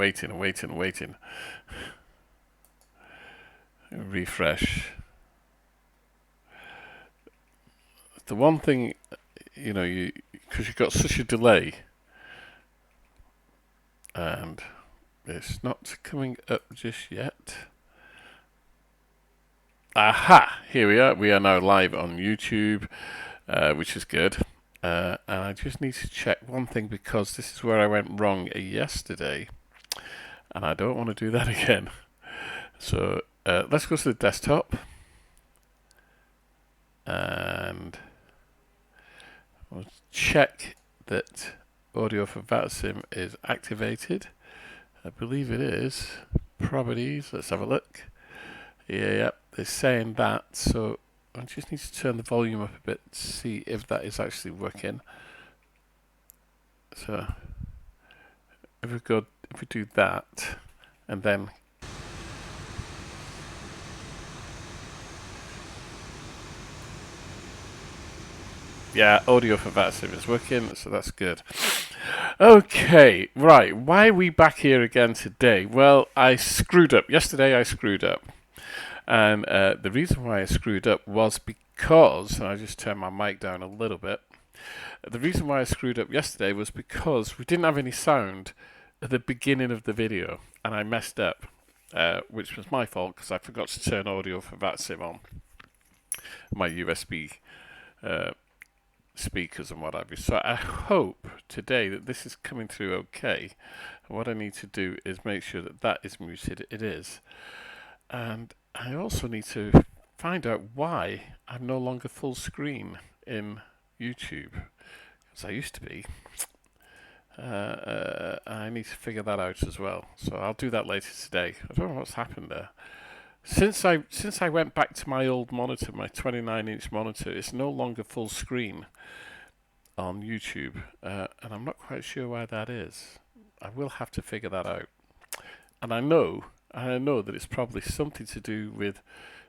waiting and waiting and waiting. Refresh. The one thing, you know, because you've got such a delay, and it's not coming up just yet. Aha! Here we are. We are now live on YouTube, which is good. And I just need to check one thing because this is where I went wrong yesterday, and I don't want to do that again. So let's go to the desktop, and we'll check that audio for VATSIM is activated. I believe it is. Properties, let's have a look. Yeah, they're saying that, so I just need to turn the volume up a bit to see if that is actually working. So if we do that, and then yeah, audio for VATSIM is working, so that's good. Okay, right, why are we back here again today? Well, I screwed up. Yesterday I screwed up. And the reason why I screwed up was because, and I just turned my mic down a little bit. The reason why I screwed up yesterday was because we didn't have any sound at the beginning of the video, and I messed up, which was my fault because I forgot to turn audio for VATSIM on my USB speakers and what have you. So I hope today that this is coming through okay. And what I need to do is make sure that that is muted. It is. And I also need to find out why I'm no longer full screen in YouTube, because I used to be. I need to figure that out as well. So I'll do that later today. I don't know what's happened there. Since I went back to my old monitor, my 29-inch monitor, it's no longer full screen on YouTube, and I'm not quite sure why that is. I will have to figure that out. And I know that it's probably something to do with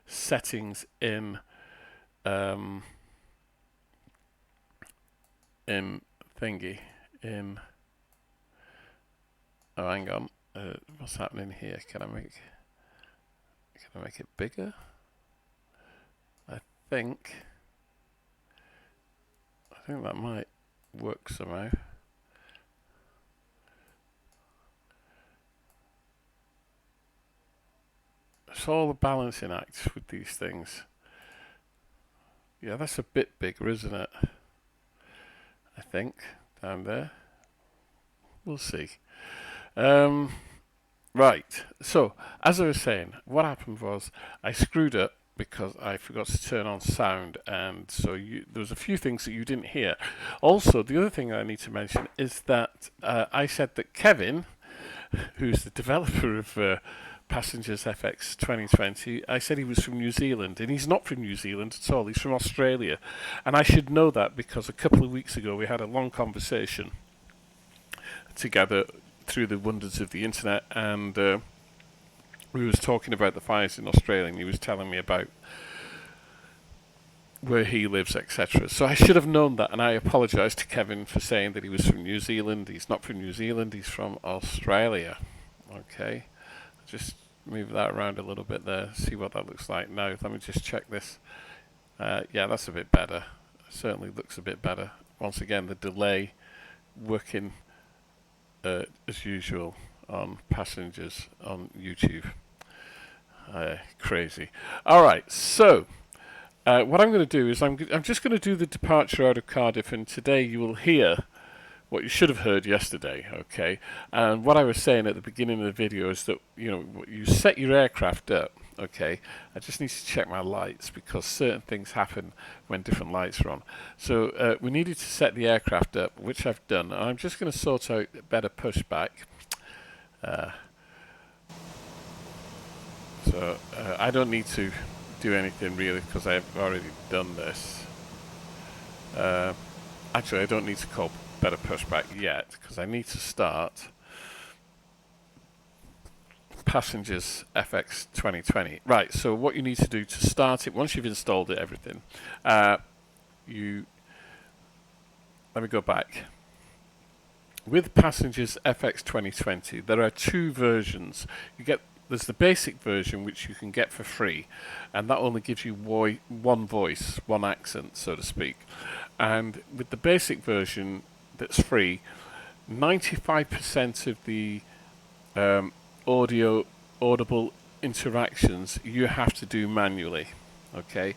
settings in thingy in. Oh, hang on. What's happening here? Can I make it bigger? I think that might work somehow. It's all a balancing act with these things. Yeah, that's a bit bigger, isn't it? I think down there. We'll see. Right. So as I was saying, what happened was I screwed up because I forgot to turn on sound, and so there was a few things that you didn't hear. Also, the other thing I need to mention is that I said that Kevin, who's the developer of PassengersFx 2020, I said he was from New Zealand, and he's not from New Zealand at all. He's from Australia, and I should know that because a couple of weeks ago we had a long conversation together through the wonders of the internet, and we was talking about the fires in Australia, and he was telling me about where he lives, etc. So I should have known that, and I apologise to Kevin for saying that he was from New Zealand. He's not from New Zealand, he's from Australia. Okay, just move that around a little bit there, see what that looks like. Now, let me just check this. Yeah, that's a bit better. Certainly looks a bit better. Once again, the delay working as usual on Passengers on YouTube. Crazy. All right, so what I'm going to do is I'm just going to do the departure out of Cardiff, and today you will hear what you should have heard yesterday, okay? And what I was saying at the beginning of the video is that, you know, you set your aircraft up, okay? I just need to check my lights because certain things happen when different lights are on. So we needed to set the aircraft up, which I've done. And I'm just going to sort out better pushback. So I don't need to do anything really because I've already done this. Actually, I don't need to call better pushback yet because I need to start PassengersFx 2020. Right, so what you need to do to start it, once you've installed it, everything, let me go back. with Passengers FX 2020, there are two versions. There's the basic version, which you can get for free, and that only gives you one voice, one accent, so to speak. And with the basic version that's free, 95% of the audible interactions you have to do manually. Okay,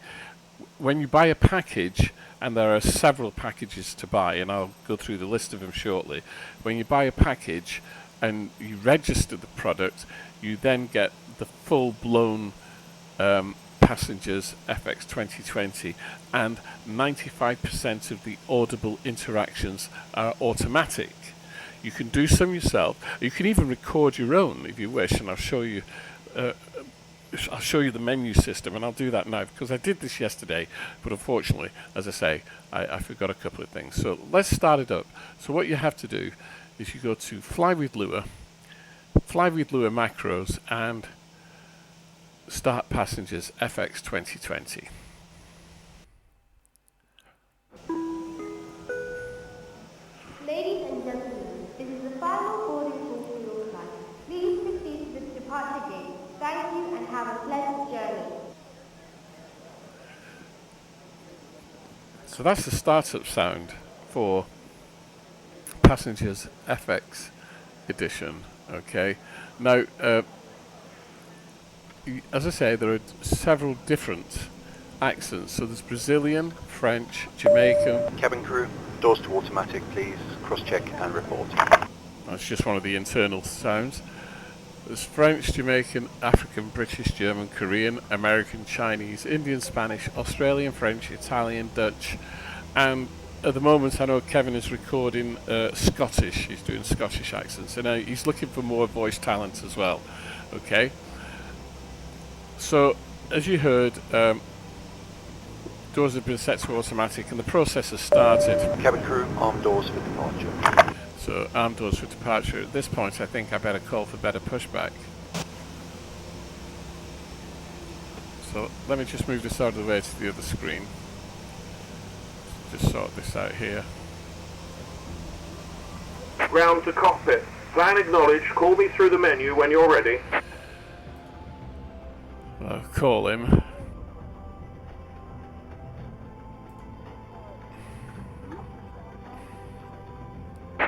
when you buy a package, and there are several packages to buy, and I'll go through the list of them shortly. When you buy a package and you register the product, you then get the full-blown Passengers FX 2020, and 95% of the audible interactions are automatic. You can do some yourself. You can even record your own if you wish, and I'll show you the menu system, and I'll do that now because I did this yesterday, but unfortunately, as I say, I forgot a couple of things. So let's start it up. So what you have to do is you go to Fly with Lua macros, and start Passengers FX 2020. Ladies and gentlemen, this is the final boarding call for your flight. Please proceed to the departure gate. Thank you and have a pleasant journey. So that's the startup sound for Passengers FX edition. Okay. Now, as I say, there are several different accents. So there's Brazilian, French, Jamaican. Cabin crew, doors to automatic, please. Cross-check and report. That's just one of the internal sounds. There's French, Jamaican, African, British, German, Korean, American, Chinese, Indian, Spanish, Australian, French, Italian, Dutch, and at the moment I know Kevin is recording Scottish. He's doing Scottish accents, and he's looking for more voice talent as well. Okay. So, as you heard, doors have been set to automatic, and the process has started. Cabin crew, arm doors for departure. So, arm doors for departure. At this point, I think I better call for better pushback. So, let me just move this out of the way to the other screen. Just sort this out here. Ground to cockpit. Plan acknowledged. Call me through the menu when you're ready. I'll call him.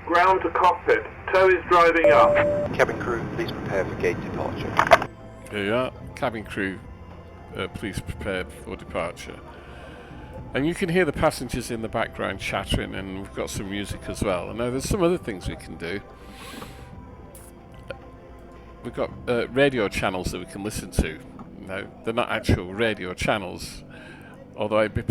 Ground to cockpit. Tow is driving up. Cabin crew, please prepare for gate departure. There you are. Cabin crew, please prepare for departure. And you can hear the passengers in the background chattering, and we've got some music as well. And now there's some other things we can do. We've got radio channels that we can listen to. Now, they're not actual radio channels, although it'd be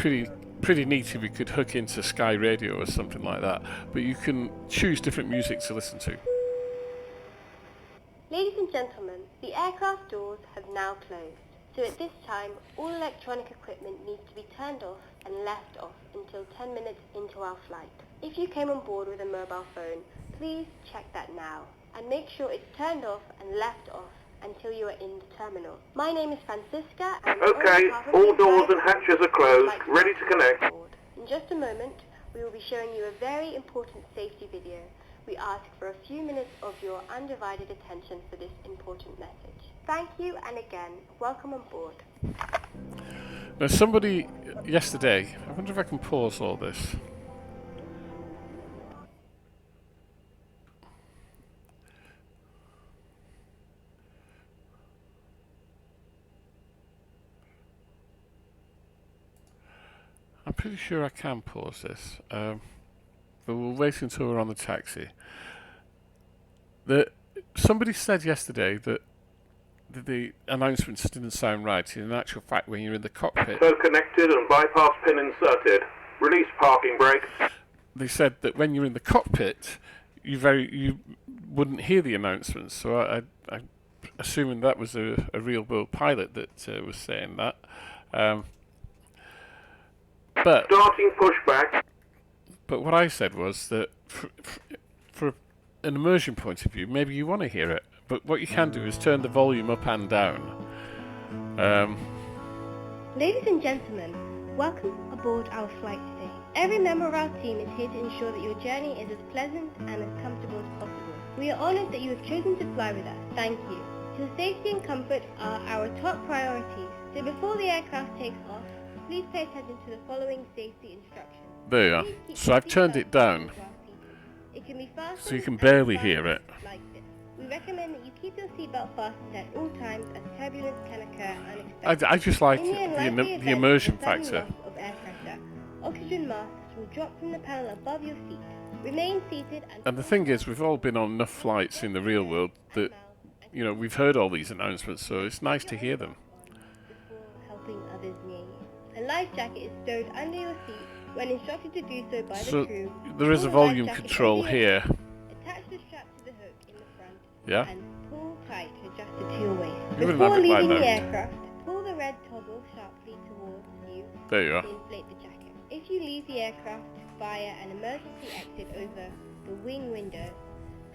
pretty neat if we could hook into Sky Radio or something like that. But you can choose different music to listen to. Ladies and gentlemen, the aircraft doors have now closed. So at this time, all electronic equipment needs to be turned off and left off until 10 minutes into our flight. If you came on board with a mobile phone, please check that now and make sure it's turned off and left off until you are in the terminal. My name is Francisca, and Okay, all doors and hatches are closed, ready to connect. In just a moment, we will be showing you a very important safety video. We ask for a few minutes of your undivided attention for this important message. Thank you, and again, welcome on board. Now, somebody yesterday, I wonder if I can pause all this. I'm pretty sure I can pause this, but we'll wait until we're on the taxi. Somebody said yesterday that the announcements didn't sound right. In actual fact, when you're in the cockpit, So connected and bypass pin inserted. Release parking brakes. they said that when you're in the cockpit, you wouldn't hear the announcements. So I'm assuming that was a real world pilot that was saying that. But Starting pushback. But what I said was that for an immersion point of view, maybe you want to hear it. But what you can do is turn the volume up and down. Ladies and gentlemen, welcome aboard our flight today. Every member of our team is here to ensure that your journey is as pleasant and as comfortable as possible. We are honoured that you have chosen to fly with us. Thank you. Your safety and comfort are our top priorities. So before the aircraft takes off, please pay attention to the following safety instructions. There you are. Please keep So your I've turned seatbelt it down, fastened while seated. It can be fastened so you can and barely fastened hear it. like this. We recommend that you keep your seatbelt fastened at all times as turbulence can occur unexpectedly. I just like In the unlikely the event immersion of a sudden factor. loss of air pressure, oxygen masks will drop from the panel above your seat. Remain seated And the thing is, we've all been on enough flights in the real world that, you know, we've heard all these announcements, so it's nice to hear them. before helping others near you. A life jacket is stowed under your seat when instructed to do so by the So crew. there is a Pull the life volume jacket control over your here. head, attach the strap to the hook in the front, Yeah. and pull tight to adjust it to your waist. You wouldn't Before have it like leaving the that. aircraft, pull the red toggle sharply towards you There you are. to inflate the jacket. If you leave the aircraft via an emergency exit over the wing window,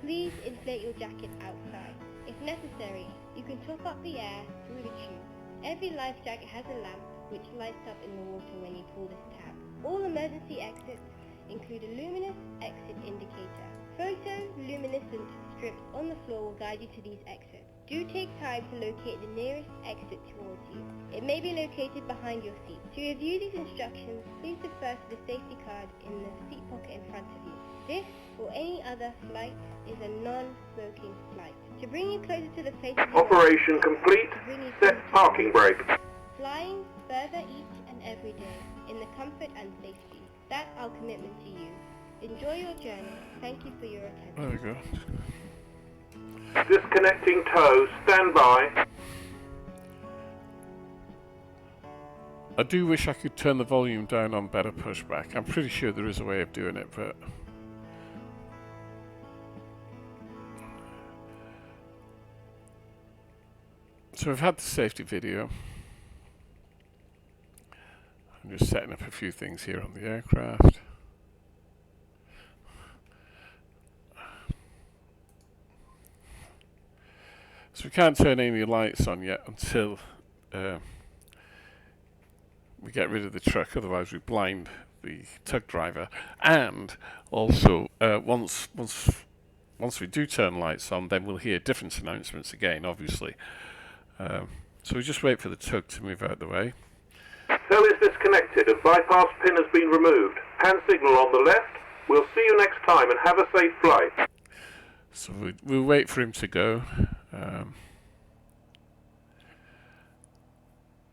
please inflate your jacket outside. If necessary, you can top up the air through the tube. Every life jacket has a lamp which lights up in the water when you pull this tab. All emergency exits include a luminous exit indicator. Photoluminescent strips on the floor will guide you to these exits. Do take time to locate the nearest exit towards you. It may be located behind your seat. To review these instructions, please refer to the safety card in the seat pocket in front of you. This, or any other flight, is a non-smoking flight. To bring you closer to the face of the Operation road, complete. to bring you Set closer to parking the road. brake. Flying further each and every day, in the comfort and safety. That's our commitment to you. Enjoy your journey. Thank you for your attention. There we go. Disconnecting tow. Stand by. I do wish I could turn the volume down on better pushback. I'm pretty sure there is a way of doing it, but... So we've had the safety video. I'm just setting up a few things here on the aircraft. So we can't turn any lights on yet until we get rid of the truck, otherwise we blind the tug driver. And also, once we do turn lights on, then we'll hear different announcements again, obviously. So we just wait for the tug to move out of the way. Cell is disconnected and bypass pin has been removed. Hand signal on the left. We'll see you next time and have a safe flight. So we'll wait for him to go.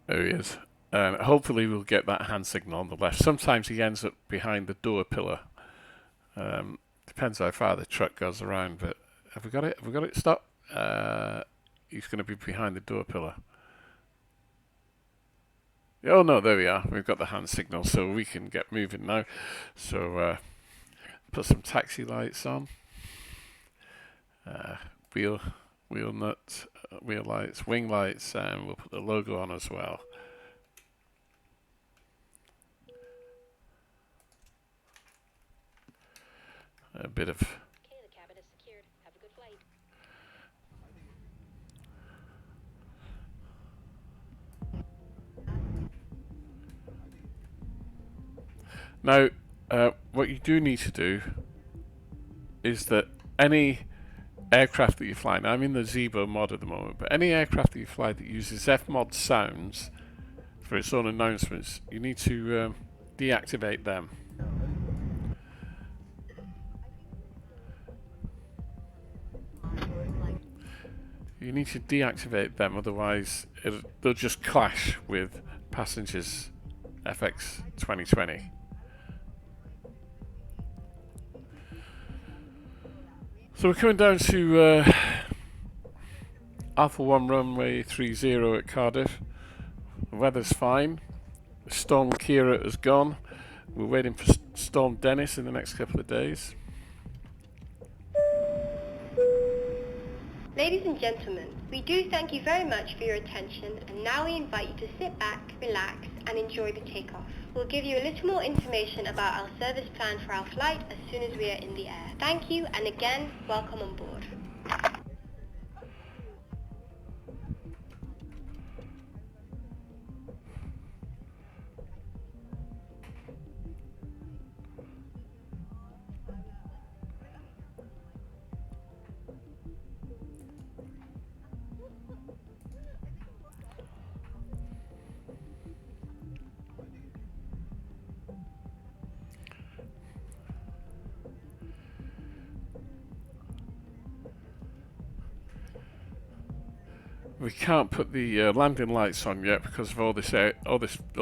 There he is. And hopefully we'll get that hand signal on the left. Sometimes he ends up behind the door pillar. Depends how far the truck goes around, but have we got it? Have we got it? Stop. He's going to be behind the door pillar. Oh no, there we are. We've got the hand signal, so we can get moving now. So put some taxi lights on. Wheel nuts, wheel lights, wing lights, and we'll put the logo on as well. A bit of... Okay, the cabin is secured. Have a good flight. Now, what you do need to do is that any aircraft that you fly, now I'm in the Zebo mod at the moment, but any aircraft that you fly that uses F-mod sounds for its own announcements, you need to deactivate them. You need to deactivate them, otherwise they'll just clash with Passengers FX 2020. So we're coming down to Alpha 1 runway 30 at Cardiff. The weather's fine. Storm Kira has gone. We're waiting for Storm Dennis in the next couple of days. Ladies and gentlemen, we do thank you very much for your attention, and now we invite you to sit back, relax, and enjoy the takeoff. We'll give you a little more information about our service plan for our flight as soon as we are in the air. Thank you, and again, welcome on board. We can't put the landing lights on yet because of all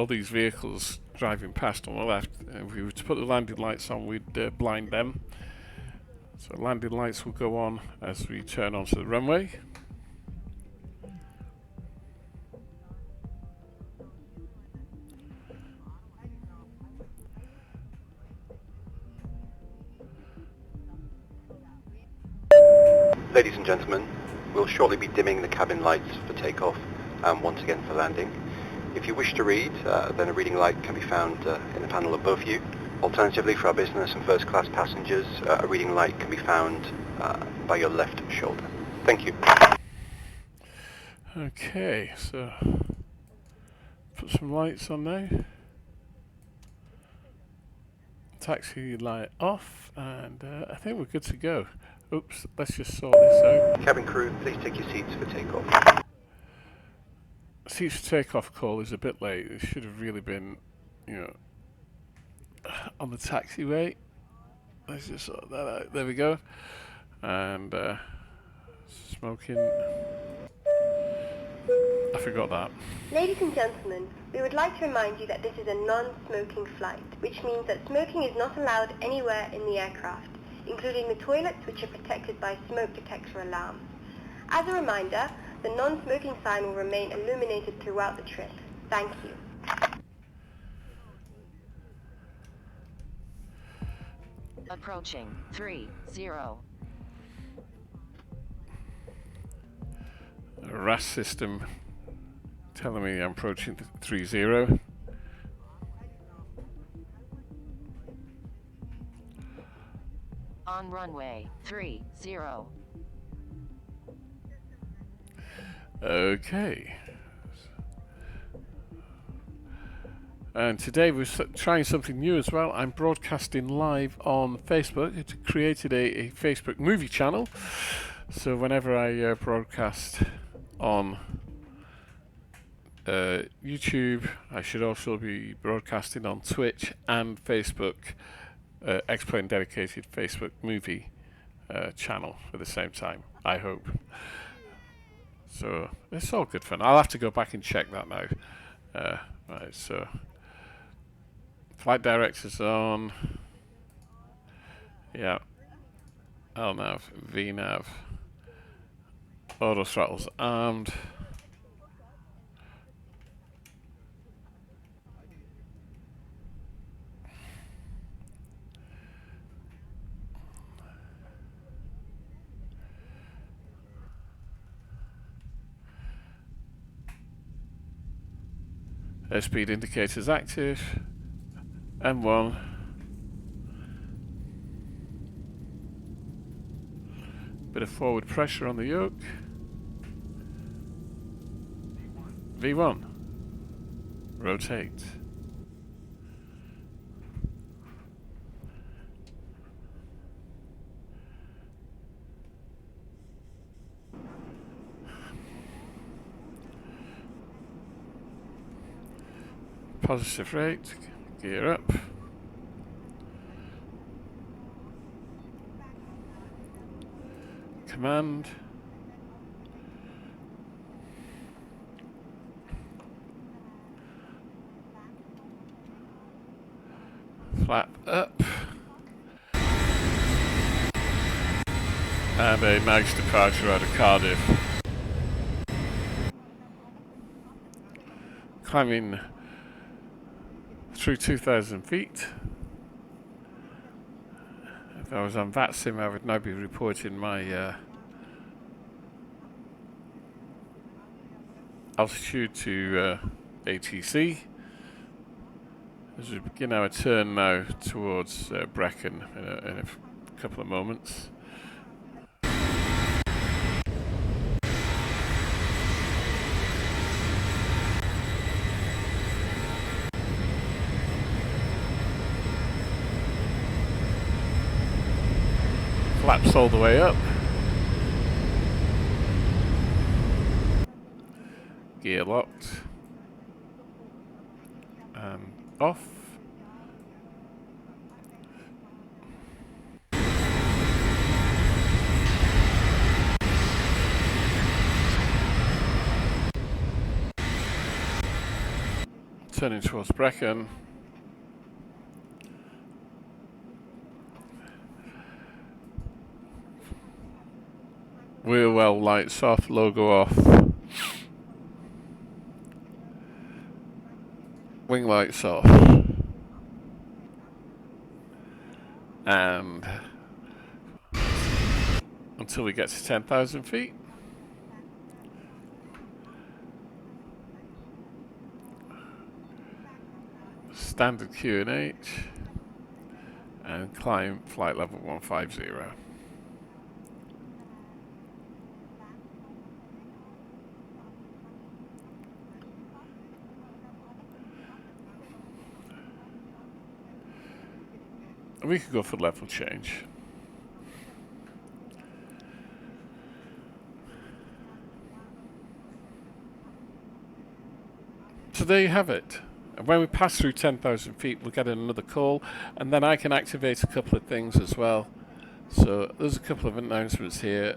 these vehicles driving past on the left. If we were to put the landing lights on, we'd blind them. So landing lights will go on as we turn onto the runway. Ladies and gentlemen, we'll shortly be dimming the cabin lights for takeoff and once again for landing. If you wish to read, then a reading light can be found in the panel above you. Alternatively, for our business and first class passengers, a reading light can be found by your left shoulder. Thank you. Okay, so put some lights on now. Taxi light off, and I think we're good to go. Oops, let's just sort this out. Cabin crew, please take your seats for takeoff. Seats for takeoff call is a bit late. It should have really been, on the taxiway. Let's just sort that out. There we go. And smoking. I forgot that. Ladies and gentlemen, we would like to remind you that this is a non-smoking flight, which means that smoking is not allowed anywhere in the aircraft, including the toilets, which are protected by smoke detector alarms. As a reminder, the non-smoking sign will remain illuminated throughout the trip. Thank you. Approaching 30. RAS system telling me I'm approaching 30. On runway 30. Okay. And today we're trying something new as well. I'm broadcasting live on Facebook. It's created a Facebook movie channel. So whenever I broadcast on YouTube, I should also be broadcasting on Twitch and Facebook, X-Plane dedicated Facebook movie channel at the same time, I hope. So it's all good fun. I'll have to go back and check that now. Right, so flight director's on. Yeah. LNAV, VNAV. Auto throttle's armed. Airspeed indicators active. M1. Bit of forward pressure on the yoke. V1. Rotate. Positive rate. Gear up. Command. Flap up. And a nice departure out of Cardiff. Climbing through 2,000 feet. If I was on VATSIM, I would now be reporting my altitude to ATC. As we begin our turn now towards Brecon in a couple of moments. Flaps all the way up. Gear locked. And off. turning towards Brecon. Wheel well lights off, logo off. Wing lights off. And until we get to 10,000 feet. Standard QNH and climb flight level 150. We could go for level change. So there you have it. And when we pass through 10,000 feet, we'll get another call, and then I can activate a couple of things as well. So there's a couple of announcements here.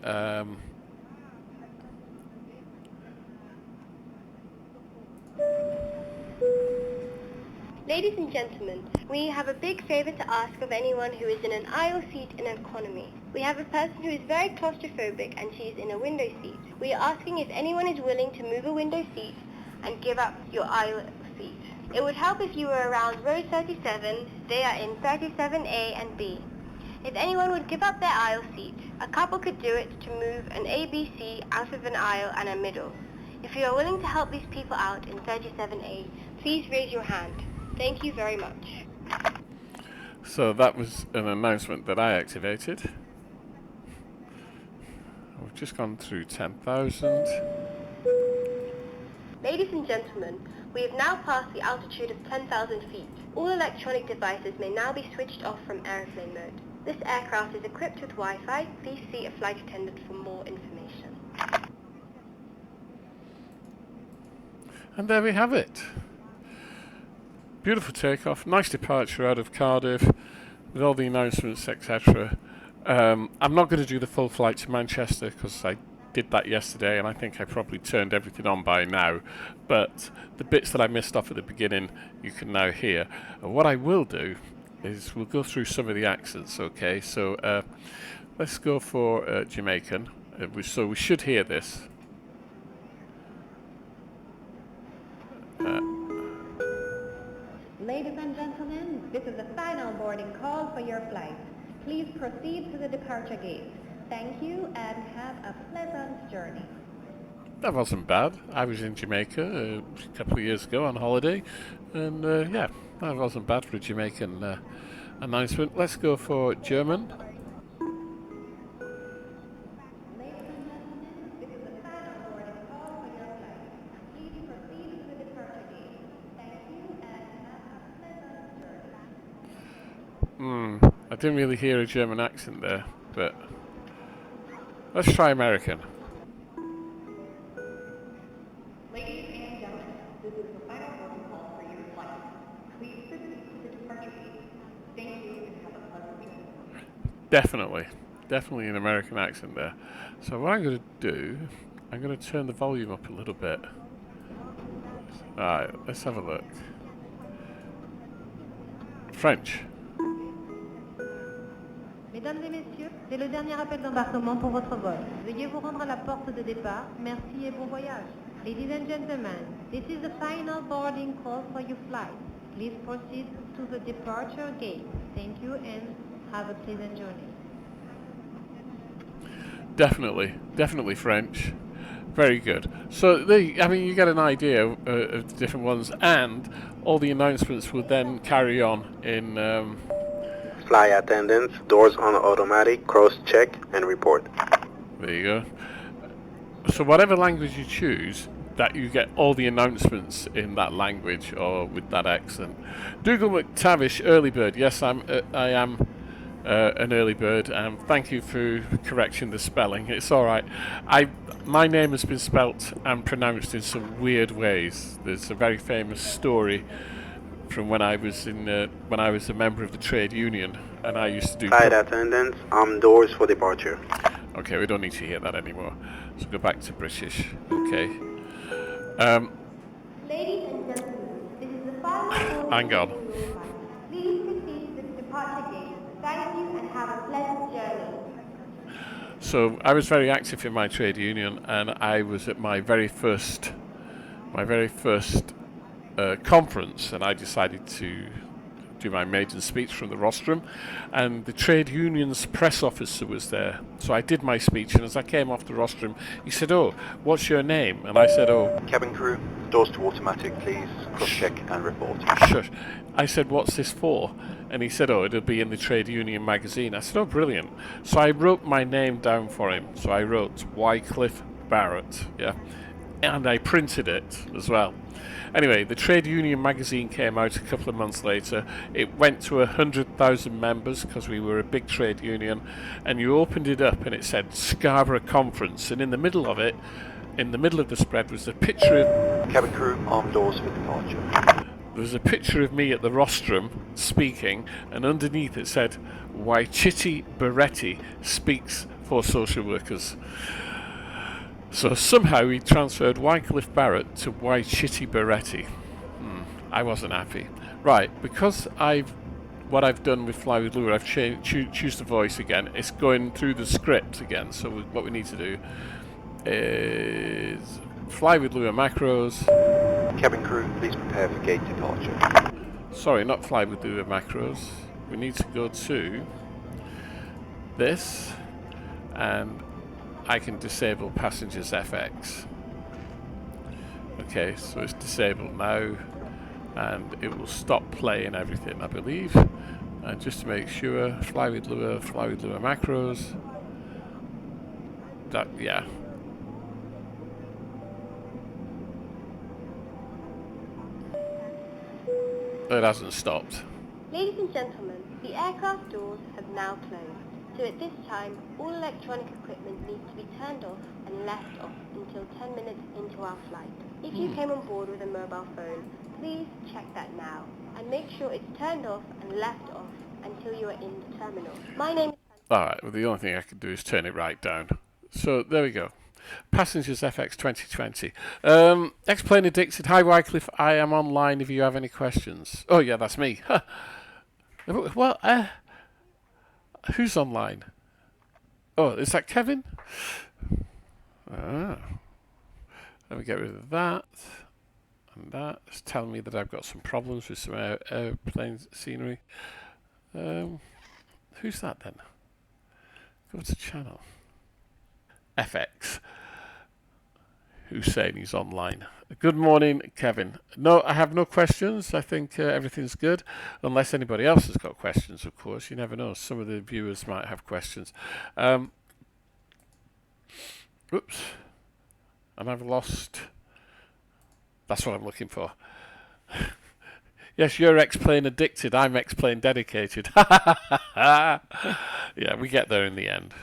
Ladies and gentlemen, we have a big favour to ask of anyone who is in an aisle seat in economy. We have a person who is very claustrophobic and she is in a window seat. We are asking if anyone is willing to move a window seat and give up your aisle seat. It would help if you were around row 37, they are in 37A and B. If anyone would give up their aisle seat, a couple could do it to move an ABC out of an aisle and a middle. If you are willing to help these people out in 37A, please raise your hand. Thank you very much. So that was an announcement that I activated. We've just gone through 10,000. Ladies and gentlemen, we have now passed the altitude of 10,000 feet. All electronic devices may now be switched off from airplane mode. This aircraft is equipped with Wi-Fi. Please see a flight attendant for more information. And there we have it. Beautiful takeoff, nice departure out of Cardiff with all the announcements, etc. I'm not going to do the full flight to Manchester because I did that yesterday and I think I probably turned everything on by now, but the bits that I missed off at the beginning you can now hear. And what I will do is we'll go through some of the accents, okay? So let's go for Jamaican. So we should hear this. Ladies and gentlemen, this is the final boarding call for your flight. Please proceed to the departure gate. Thank you and have a pleasant journey. That wasn't bad. I was in Jamaica a couple of years ago on holiday, and yeah, that wasn't bad for a Jamaican announcement. Let's go for German. I didn't really hear a German accent there, but let's try American. Ladies and gentlemen, this is the final boarding call for your flight. Please proceed to the departure gate. Thank you and have a pleasant journey. Definitely an American accent there. So what I'm going to do, I'm going to turn the volume up a little bit. Alright, let's have a look. French. Mesdames et messieurs, c'est le dernier appel d'embarquement pour votre vol. Veuillez vous rendre à la porte de départ. Merci et bon voyage. Ladies and gentlemen, this is the final boarding call for your flight. Please proceed to the departure gate. Thank you and have a pleasant journey. Definitely French. Very good. So, you get an idea of the different ones, and all the announcements will then carry on in... Fly attendants, doors on automatic, cross-check, and report. There you go. So whatever language you choose, that you get all the announcements in that language or with that accent. Dougal McTavish, early bird. Yes, I am an early bird, and thank you for correcting the spelling. It's all right. My name has been spelt and pronounced in some weird ways. There's a very famous story from when I was a member of the trade union, and I used to do... Flight attendants, doors for departure. Okay, we don't need to hear that anymore. So go back to British. Okay. Ladies and gentlemen, this is the Hang on. Please proceed to the departure gate. Thank you and have a pleasant journey. So I was very active in my trade union, and I was at my very first conference, and I decided to do my maiden speech from the rostrum, and the trade union's press officer was there. So I did my speech, and as I came off the rostrum, he said, "Oh, what's your name?" And I said, "Oh, Cabin crew, doors to automatic, please. Cross-check and report. shush." I said, "What's this for?" And he said, "Oh, it'll be in the trade union magazine." I said, "Oh, brilliant." So I wrote my name down for him. So I wrote Wycliffe Barrett, yeah, and I printed it as well. Anyway, the trade union magazine came out a couple of months later. It went to 100,000 members because we were a big trade union, and you opened it up and it said Scarborough Conference, and in the middle of it, in the middle of the spread, was a picture of Cabin crew, arm doors for departure. there was a picture of me at the rostrum speaking, and underneath it said, "Wychiti Beretti speaks for social workers." So somehow he transferred Wycliffe Barrett to Wychiti Beretti. I wasn't happy. Right, because what I've done with Fly with Lure, I've choose the voice again. It's going through the script again. So what we need to do is Fly with Lure macros. Cabin crew, please prepare for gate departure. Sorry, not Fly with Lure macros. We need to go to this, and I can disable PassengersFx. Okay, so it's disabled now, and it will stop playing everything, I believe. And just to make sure, Fly with Lure macros. That, yeah. It hasn't stopped. Ladies and gentlemen, the aircraft doors have now closed. So at this time, all electronic equipment needs to be turned off and left off until 10 minutes into our flight. If you came on board with a mobile phone, please check that now and make sure it's turned off and left off until you are in the terminal. My name is... Alright, well the only thing I can do is turn it right down. So there we go. PassengersFx 2020. X-Plane Addicted. Hi Wycliffe, I am online if you have any questions. Oh yeah, that's me. Well, who's online? Oh, is that Kevin? Let me get rid of that. And that. It's telling me that I've got some problems with some airplane scenery. Who's that then? Go to channel. FX. Who's saying he's online? Good morning, Kevin. No, I have no questions. I think everything's good. Unless anybody else has got questions, of course. You never know. Some of the viewers might have questions. Oops. And I've lost... That's what I'm looking for. Yes, you're X-Plane addicted. I'm X-Plane dedicated. Yeah, we get there in the end.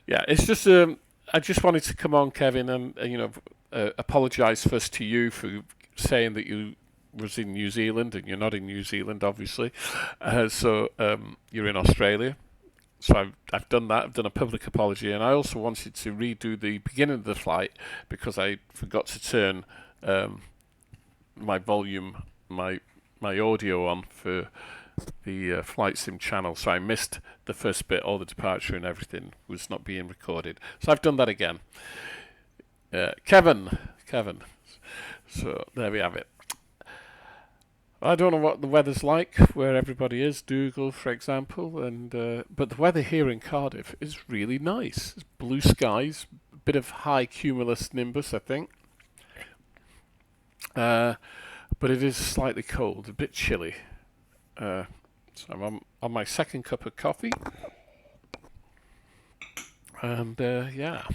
Yeah, it's just... I just wanted to come on, Kevin, and apologise first to you for saying that you was in New Zealand, and you're not in New Zealand, obviously. So you're in Australia. So I've done that. I've done a public apology, and I also wanted to redo the beginning of the flight because I forgot to turn my volume, my audio on for the flight sim channel, so I missed the first bit. All the departure and everything was not being recorded, so I've done that again. Kevin, so there we have it. I don't know what the weather's like where everybody is, Dougal for example, and but the weather here in Cardiff is really nice. It's blue skies, a bit of high cumulus nimbus I think, but it is slightly cold, a bit chilly. So I'm on my second cup of coffee, and yeah,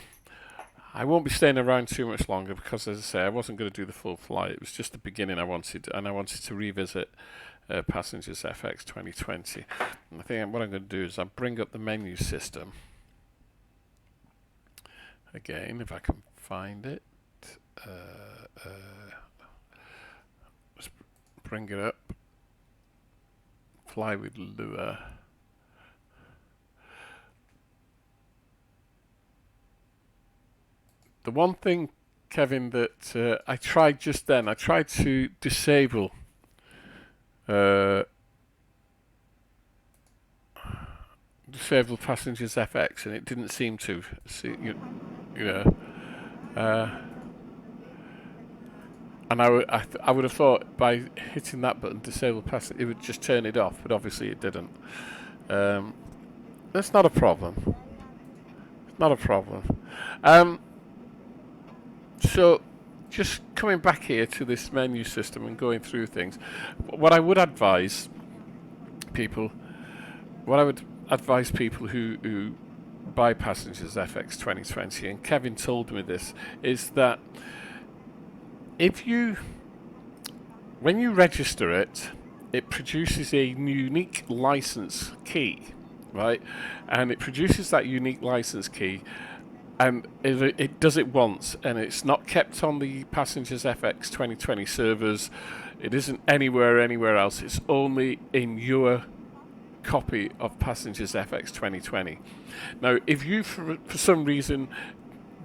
I won't be staying around too much longer because, as I say, I wasn't going to do the full flight. It was just the beginning I wanted, and I wanted to revisit PassengersFx 2020. And I think what I'm going to do is I'll bring up the menu system again, if I can find it. Let's bring it up. Fly with Lure. The one thing, Kevin, that I tried just then, I tried to disable disable passengers FX, and it didn't seem to. See, you know, and I would have thought by hitting that button, disable passenger, it would just turn it off, but obviously it didn't. That's not a problem. Not a problem. So, just coming back here to this menu system and going through things, what I would advise people, who buy Passengers FX 2020, and Kevin told me this, is that when you register it, it produces a unique license key, right? And it produces that unique license key, and it does it once, and it's not kept on the Passengers FX 2020 servers. It isn't anywhere else. It's only in your copy of Passengers FX 2020. Now, if you for some reason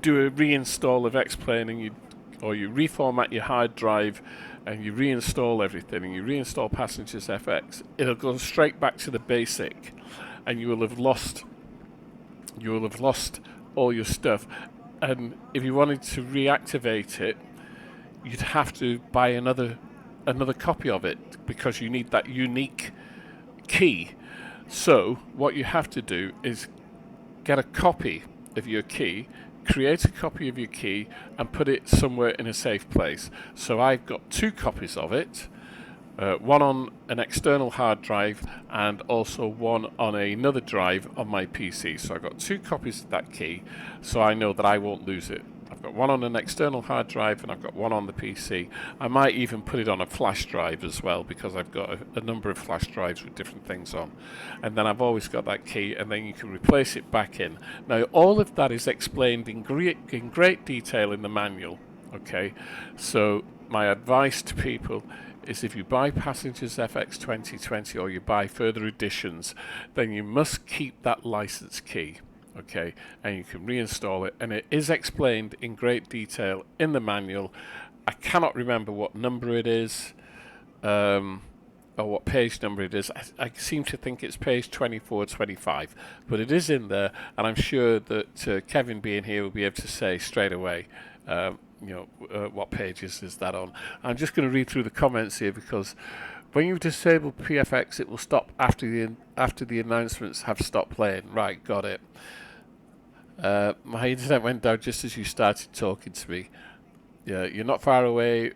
do a reinstall of X-Plane and you reformat your hard drive and you reinstall everything and you reinstall Passengers FX, it'll go straight back to the basic, and you will have lost all your stuff. And if you wanted to reactivate it, you'd have to buy another copy of it, because you need that unique key. So what you have to do is get a copy of your key, create a copy of your key, and put it somewhere in a safe place. So I've got 2 copies of it, one on an external hard drive and also one on another drive on my PC. So I've got 2 copies of that key, so I know that I won't lose it. I've got one on an external hard drive and I've got one on the PC. I might even put it on a flash drive as well, because I've got a number of flash drives with different things on. And then I've always got that key, and then you can replace it back in. Now, all of that is explained in great detail in the manual. Okay, so my advice to people is, if you buy Passengers FX 2020 or you buy further editions, then you must keep that license key. Okay, and you can reinstall it, and it is explained in great detail in the manual. I cannot remember what number it is, or what page number it is. I seem to think it's page 24, 25, but it is in there, and I'm sure that Kevin, being here, will be able to say straight away, what pages is that on. I'm just going to read through the comments here, because when you disable PFX, it will stop after the announcements have stopped playing. Right, got it. My internet went down just as you started talking to me. Yeah, you're not far away.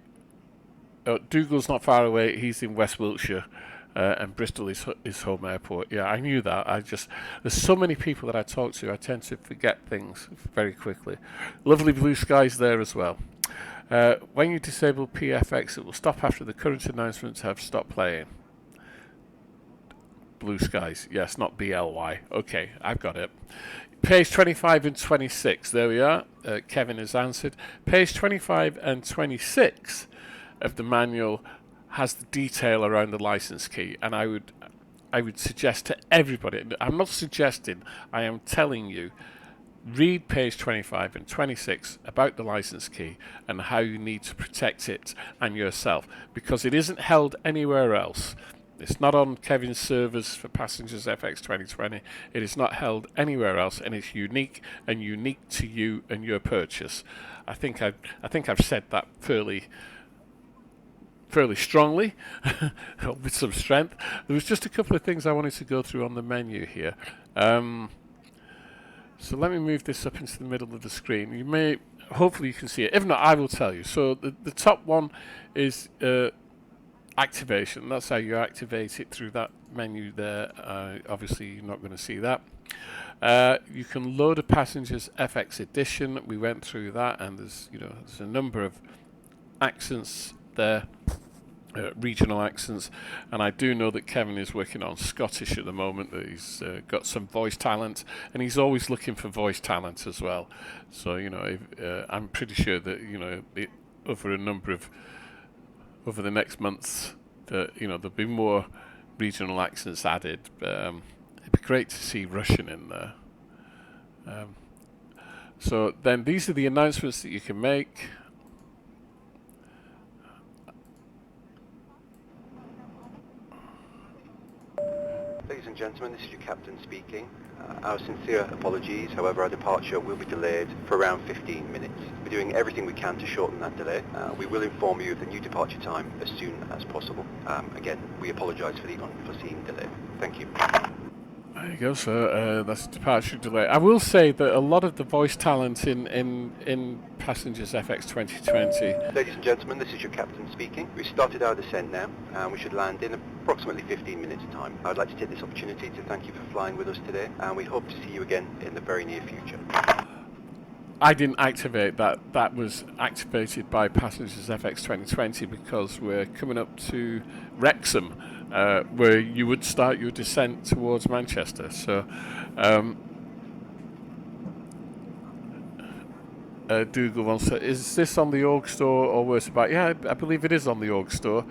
Dougal's not far away. He's in West Wiltshire, and Bristol is his home airport. Yeah, I knew that. There's so many people that I talk to, I tend to forget things very quickly. Lovely blue skies there as well. When you disable PFX, it will stop after the current announcements have stopped playing. Blue skies, yes, not BLY. Okay, I've got it. Page 25 and 26, there we are. Kevin has answered. Page 25 and 26 of the manual has the detail around the license key, and I would suggest to everybody, I'm not suggesting, I am telling you, read page 25 and 26 about the license key and how you need to protect it and yourself, because it isn't held anywhere else. It's not on Kevin's servers for Passengers FX 2020. It is not held anywhere else, and it's unique to you and your purchase. I think I've said that fairly strongly, with some strength. There was just a couple of things I wanted to go through on the menu here. So let me move this up into the middle of the screen. Hopefully you can see it. If not, I will tell you. So the top one is activation. That's how you activate it, through that menu there. Obviously you're not going to see that. You can load a Passengers FX edition. We went through that, and there's a number of accents there, regional accents, and I do know that Kevin is working on Scottish at the moment. That he's got some voice talent, and he's always looking for voice talent as well. So I'm pretty sure that over the next months, there'll be more regional accents added. It'd be great to see Russian in there. So then these are the announcements that you can make. gentlemen, this is your captain speaking. Our sincere apologies, however our departure will be delayed for around 15 minutes. We're doing everything we can to shorten that delay. We will inform you of the new departure time as soon as possible. Again, we apologise for the unforeseen delay. Thank you. There you go, so that's departure delay. I will say that a lot of the voice talent in Passengers FX 2020. Ladies and gentlemen, this is your captain speaking. We've started our descent now, and we should land in approximately 15 minutes' time. I would like to take this opportunity to thank you for flying with us today, and we hope to see you again in the very near future. I didn't activate that. That was activated by Passengers FX 2020 because we're coming up to Wrexham, where you would start your descent towards Manchester. So, Dougal wants to, is this on the org store or worse about? Yeah, I believe it is on the org store.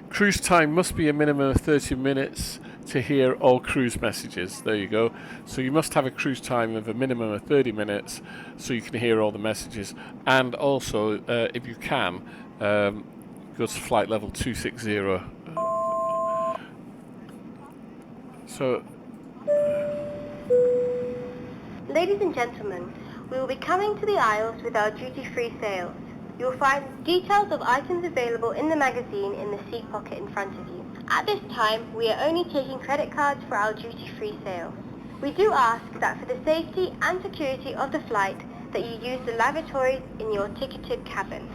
Cruise time must be a minimum of 30 minutes to hear all cruise messages. There you go. So you must have a cruise time of a minimum of 30 minutes so you can hear all the messages. And also, if you can, go to flight level 260. So, Ladies and gentlemen, we will be coming to the Isles with our duty-free sales. You will find details of items available in the magazine in the seat pocket in front of you. At this time, we are only taking credit cards for our duty-free sales. We do ask that for the safety and security of the flight that you use the lavatories in your ticketed cabin.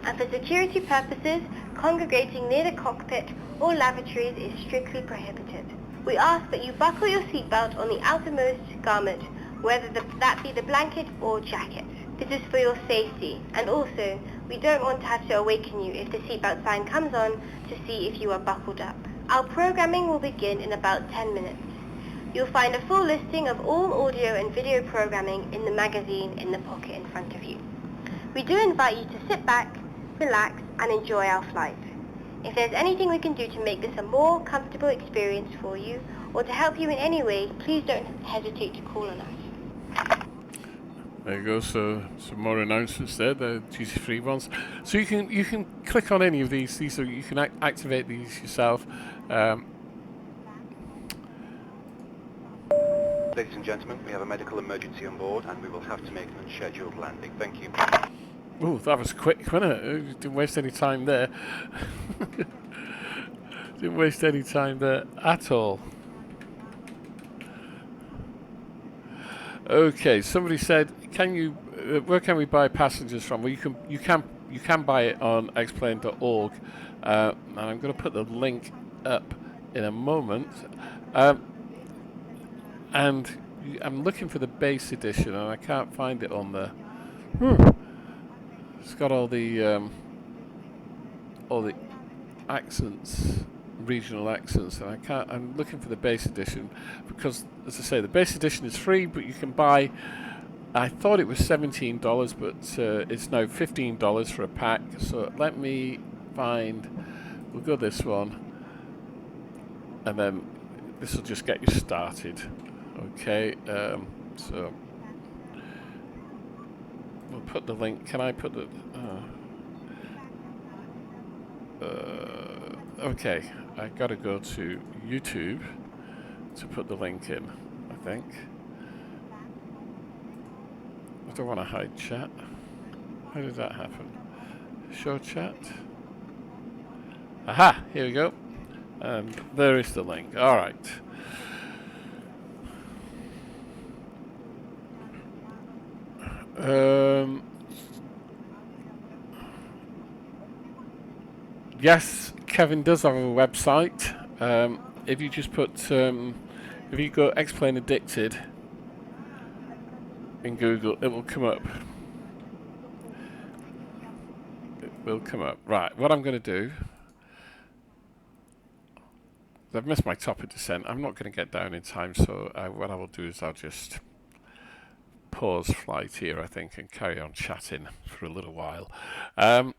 And for security purposes, congregating near the cockpit or lavatories is strictly prohibited. We ask that you buckle your seatbelt on the outermost garment, whether that be the blanket or jacket. This is for your safety, and also, we don't want to have to awaken you if the seatbelt sign comes on to see if you are buckled up. Our programming will begin in about 10 minutes. You'll find a full listing of all audio and video programming in the magazine in the pocket in front of you. We do invite you to sit back, relax, and enjoy our flight. If there's anything we can do to make this a more comfortable experience for you, or to help you in any way, please don't hesitate to call on us. there you go. So some more announcements there, the duty-free ones. So you can click on any of these. These are, you can activate these yourself. Ladies and gentlemen, we have a medical emergency on board, and we will have to make an unscheduled landing. Thank you. Oh, that was quick, wasn't it? Didn't waste any time there. Didn't waste any time there at all. Okay, somebody said, "Can you? Where can we buy passengers from?" Well, you can buy it on explain.org, and I'm going to put the link up in a moment. And I'm looking for the base edition, and I can't find it on there. It's got all the accents, regional accents, and I can't. I'm looking for the base edition because, as I say, the base edition is free, but you can buy. I thought it was $17, but it's now $15 for a pack. So let me find. We'll go this one, and then this will just get you started. Okay, so we'll put the link. Can I put the? Okay, I gotta go to YouTube to put the link in, I think. I don't want to hide chat. How did that happen? Show chat. Aha, here we go. And there is the link. All right. Yes, Kevin does have a website. If you just put, if you go explain addicted in Google, it will come up. It will come up. Right, what I'm going to do, I've missed my top of descent. I'm not going to get down in time, so what I will do is I'll just pause flight here, I think, and carry on chatting for a little while. I'm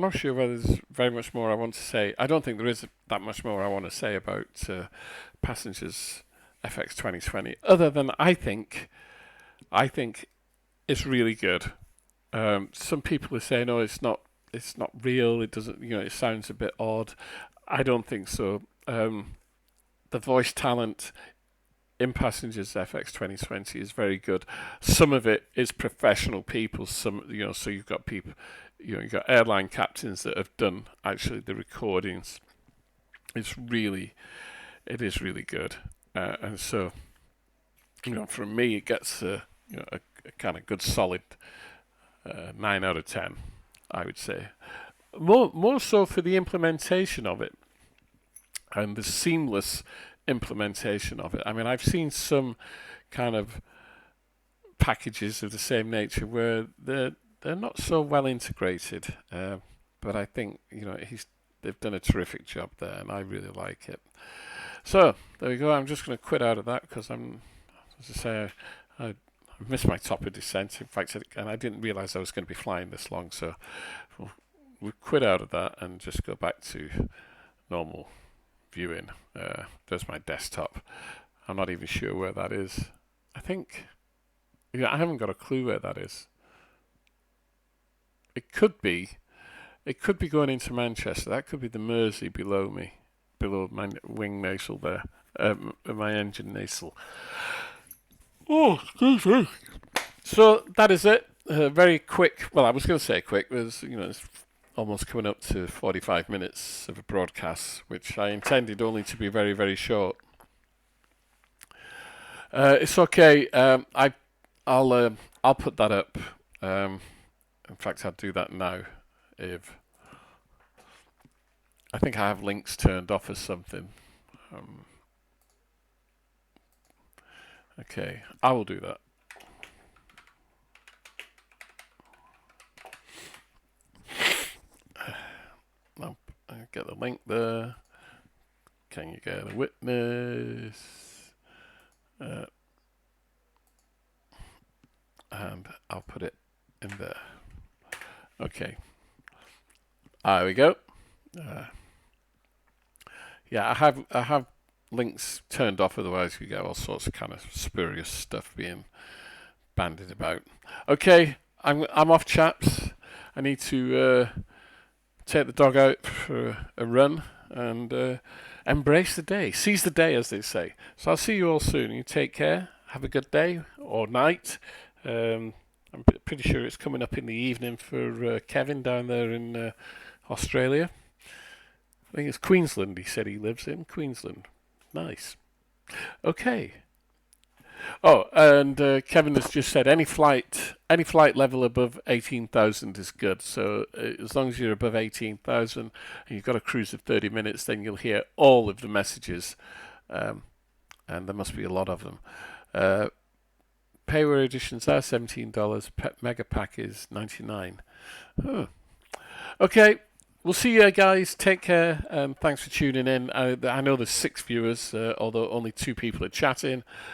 not sure whether there's very much more I want to say. I don't think there is that much more I want to say about Passengers FX 2020, other than I think it's really good. Some people are saying, "Oh, it's not it's not real. It doesn't, it sounds a bit odd. I don't think so. The voice talent in Passengers FX 2020 is very good. Some of it is professional people. Some, so you've got people, you've got airline captains that have done actually the recordings. It is really good. And so, from me, it gets a kind of good solid 9 out of 10, I would say. More so for the implementation of it and the seamless implementation of it. I mean, I've seen some kind of packages of the same nature where they're not so well integrated, but I think they've done a terrific job there, and I really like it. So there we go. I'm just going to quit out of that because as I say, I missed my top of descent. In fact, and I didn't realize I was going to be flying this long, so we'll quit out of that and just go back to normal viewing. There's my desktop. I'm not even sure where that is. I think, I haven't got a clue where that is. It could be going into Manchester. That could be the Mersey below me, below my wing nacelle there, my engine nacelle. Oh, excuse me. So that is it. Very quick. Well, I was going to say quick. It's almost coming up to 45 minutes of a broadcast, which I intended only to be very, very short. It's okay. I'll put that up. In fact, I'll do that now. If I think I have links turned off or something. Okay, I will do that. I'll get the link there. Can you get a witness? And I'll put it in there. Okay. There we go. Yeah, I have links turned off, otherwise you get all sorts of kind of spurious stuff being bandied about. Okay, I'm off, chaps. I need to take the dog out for a run and embrace the day, seize the day, as they say. So I'll see you all soon. You take care. Have a good day or night. I'm pretty sure it's coming up in the evening for Kevin down there in Australia. I think it's Queensland. He said he lives in Queensland. Nice. Okay. Oh, and Kevin has just said any flight level above 18,000 is good. So as long as you're above 18,000 and you've got a cruise of 30 minutes, then you'll hear all of the messages, and there must be a lot of them. Payware editions are $17. Mega pack is $99. Oh. Okay. We'll see you guys. Take care. Thanks for tuning in. I know there's 6 viewers, although only 2 people are chatting.